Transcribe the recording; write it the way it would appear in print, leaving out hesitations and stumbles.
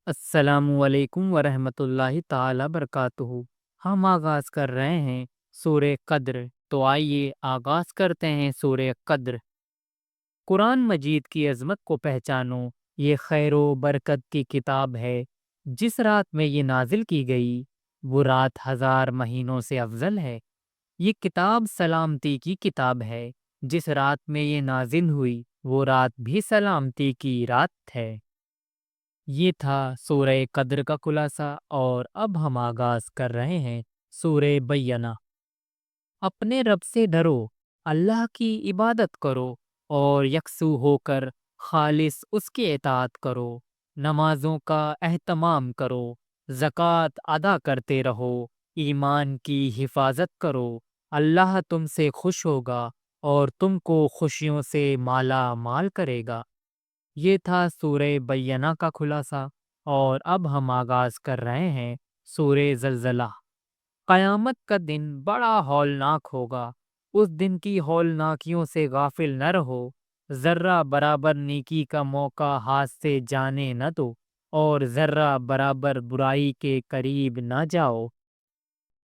السلام علیکم ورحمۃ اللہ تعالی برکاتہ۔ ہم آغاز کر رہے ہیں سورہ قدر۔ تو آئیے آغاز کرتے ہیں سورہ قدر۔ قرآن مجید کی عظمت کو پہچانو، یہ خیر و برکت کی کتاب ہے۔ جس رات میں یہ نازل کی گئی وہ رات 1000 مہینوں سے افضل ہے۔ یہ کتاب سلامتی کی کتاب ہے۔ جس رات میں یہ نازل ہوئی وہ رات بھی سلامتی کی رات ہے۔ یہ تھا سورہ قدر کا خلاصہ، اور اب ہم آغاز کر رہے ہیں سورہ بینہ۔ اپنے رب سے ڈرو، اللہ کی عبادت کرو اور یکسو ہو کر خالص اس کی اطاعت کرو۔ نمازوں کا اہتمام کرو، زکوٰۃ ادا کرتے رہو، ایمان کی حفاظت کرو۔ اللہ تم سے خوش ہوگا اور تم کو خوشیوں سے مالا مال کرے گا۔ یہ تھا سورہ بینہ کا خلاصہ، اور اب ہم آغاز کر رہے ہیں سورہ زلزلہ۔ قیامت کا دن بڑا ہولناک ہوگا۔ اس دن کی ہولناکیوں سے غافل نہ رہو۔ ذرہ برابر نیکی کا موقع ہاتھ سے جانے نہ دو، اور ذرہ برابر برائی کے قریب نہ جاؤ۔